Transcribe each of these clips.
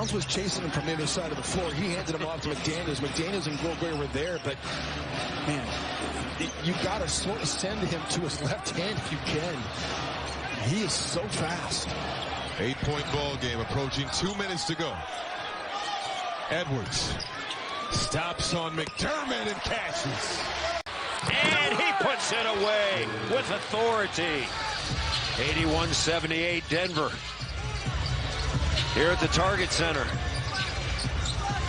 Towns was chasing him from the other side of the floor. He handed him off to McDaniels. McDaniels and Gobert were there, but, man, you got to sort of send him to his left hand if you can. He is so fast. 8-point ball game, approaching 2 minutes to go. Edwards stops on McDermott and catches. And he puts it away with authority. 81-78 Denver. Here at the Target Center.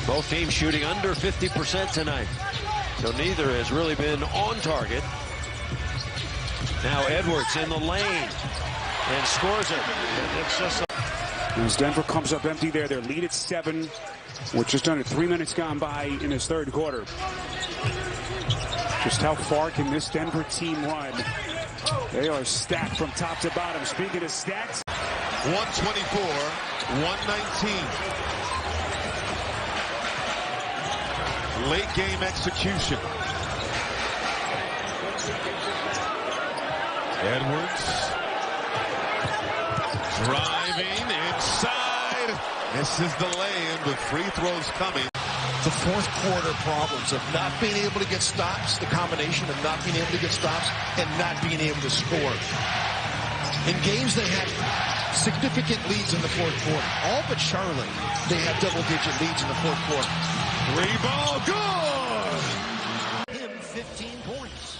Both teams shooting under 50% tonight. So neither has really been on target. Now Edwards in the lane and scores it. It's just as Denver comes up empty there, their lead at 7 with just under 3 minutes gone by in this third quarter. Just how far can this Denver team run? They are stacked from top to bottom. Speaking of stats, 124, 119. Late game execution. Edwards driving inside. Misses the lay-in with free throws coming. The fourth quarter problems of not being able to get stops, the combination of not being able to get stops and not being able to score. In games they had significant leads in the fourth quarter. All but Charlotte, they had double-digit leads in the fourth quarter. 3-ball, good! Him 15 points.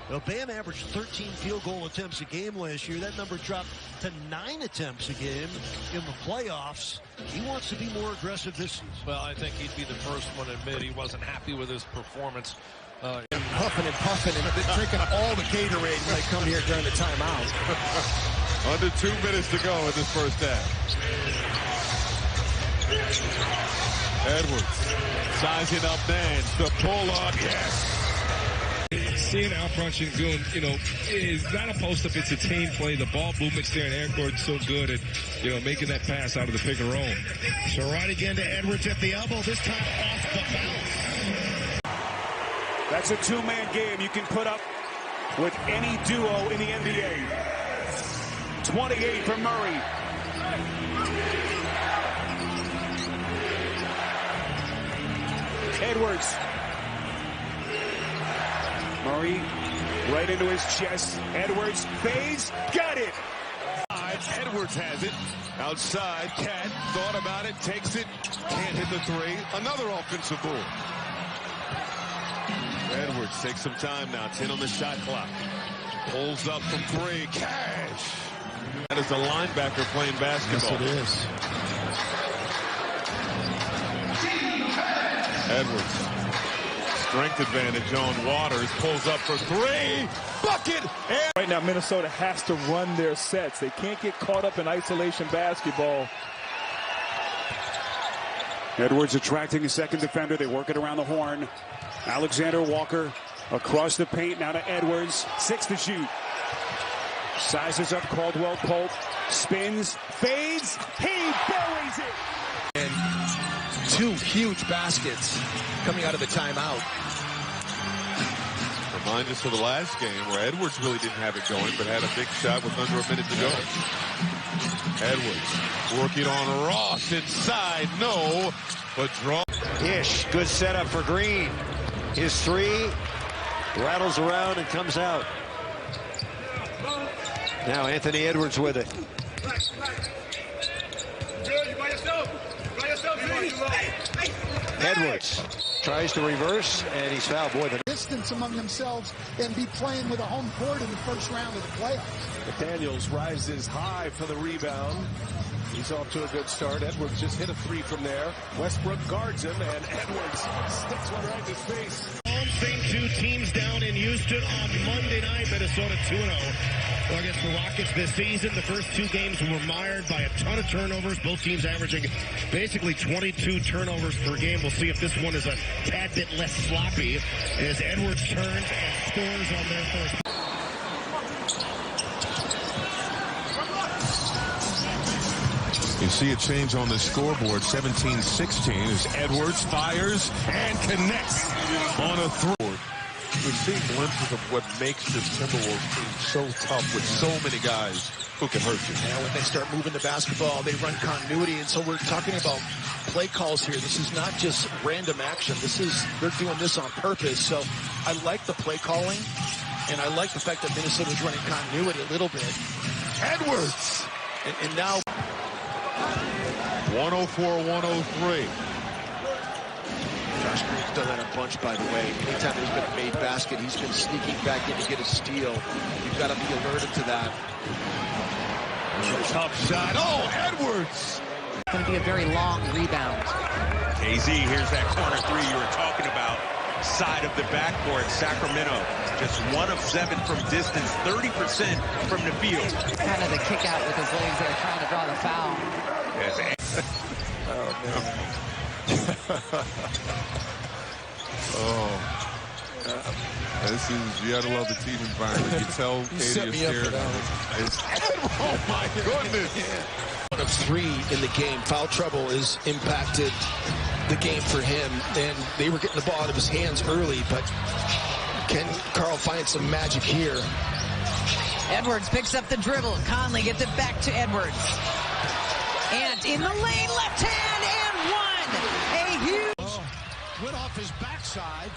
Now, Bam averaged 13 field goal attempts a game last year. That number dropped to 9 attempts a game in the playoffs. He wants to be more aggressive this season. Well, I think he'd be the first one to admit he wasn't happy with his performance. Huffing and puffing and drinking all the Gatorade when they come here during the timeout. Under 2 minutes to go in this first half. Edwards sizing up man. The pull-up, yes. Seeing Alperen Şengün, is not a post-up, it's a team play. The ball movement's there, and Aaron Gordon's so good at, making that pass out of the pick and roll. So right again to Edwards at the elbow, this time off the bounce. that's a two-man game you can put up with any duo in the NBA. 28 for Murray. Edwards. Murray right into his chest. Edwards fades. Got it. Edwards has it. Outside. Cat thought about it. Takes it. Can't hit the three. Another offensive board. Edwards takes some time now. 10 on the shot clock. Pulls up from 3. Cash. That is the linebacker playing basketball. Yes, it is. Edwards. Strength advantage on Waters. Pulls up for 3. Bucket. And right now, Minnesota has to run their sets. They can't get caught up in isolation basketball. Edwards attracting a second defender. They work it around the horn. Alexander Walker across the paint. Now to Edwards. 6 to shoot. Sizes up Caldwell Pope. Spins. Fades. He buries it. And 2 huge baskets coming out of the timeout. remind us of the last game where Edwards really didn't have it going, but had a big shot with under a minute to go. Edwards working on Ross inside. No, but draw. Ish, good setup for Green. His three rattles around and comes out. Now Anthony Edwards with it. Edwards tries to reverse, and he's fouled. Boy, the distance among themselves and be playing with a home court in the first round of the playoffs. McDaniels rises high for the rebound. He's off to a good start. Edwards just hit a three from there. Westbrook guards him, and Edwards sticks one right in his face. Same two teams down in Houston on Monday night. Minnesota 2-0 against the Rockets this season. The first two games were mired by a ton of turnovers. Both teams averaging basically 22 turnovers per game. We'll see if this one is a tad bit less sloppy as Edwards turns and scores on their first. You see a change on the scoreboard, 17-16, as Edwards fires and connects on a throw. We've seen glimpses of what makes this Timberwolves team so tough with so many guys who can hurt you. Yeah, when they start moving the basketball, they run continuity. And so we're talking about play calls here. This is not just random action. They're doing this on purpose. So I like the play calling, and I like the fact that Minnesota's running continuity a little bit. Edwards! And now 104-103. Josh Green's done that a bunch, by the way. Anytime there's been a made basket, he's been sneaking back in to get a steal. You've got to be alerted to that. Tough shot. Oh, Edwards! It's going to be a very long rebound. KZ, here's that corner three you were talking about. Side of the backboard, Sacramento. Just 1 of 7 from distance, 30% from the field. Kind of the kick out with his legs there, trying to draw the foul. Yes. Oh, man. Oh. This is, you gotta love the team environment. You tell Katie is scared. Oh my goodness. 1 of 3 in the game. Foul trouble has impacted the game for him, and they were getting the ball out of his hands early, but can Carl find some magic here? Edwards picks up the dribble. Conley gets it back to Edwards. And in the lane, left hand, and one. A huge... Went off his backside.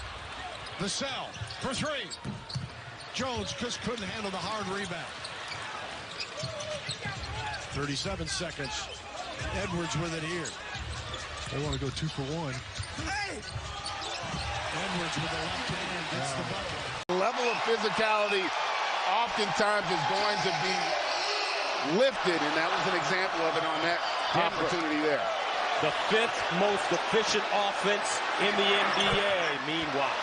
Vassell for 3. Jones just couldn't handle the hard rebound. 37 seconds. Edwards with it here. They want to go 2 for 1. Edwards with the left hand gets the bucket. The level of physicality oftentimes is going to be lifted, and that was an example of it on that opportunity there. The 5th most efficient offense in the NBA, meanwhile.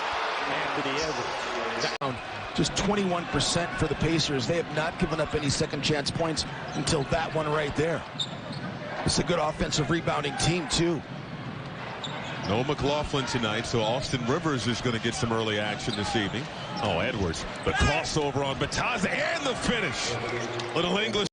Anthony Edwards. Down just 21% for the Pacers. They have not given up any second chance points until that one right there. It's a good offensive rebounding team, too. No McLaughlin tonight, so Austin Rivers is going to get some early action this evening. Oh, Edwards, the crossover on Bataz and the finish. Little English.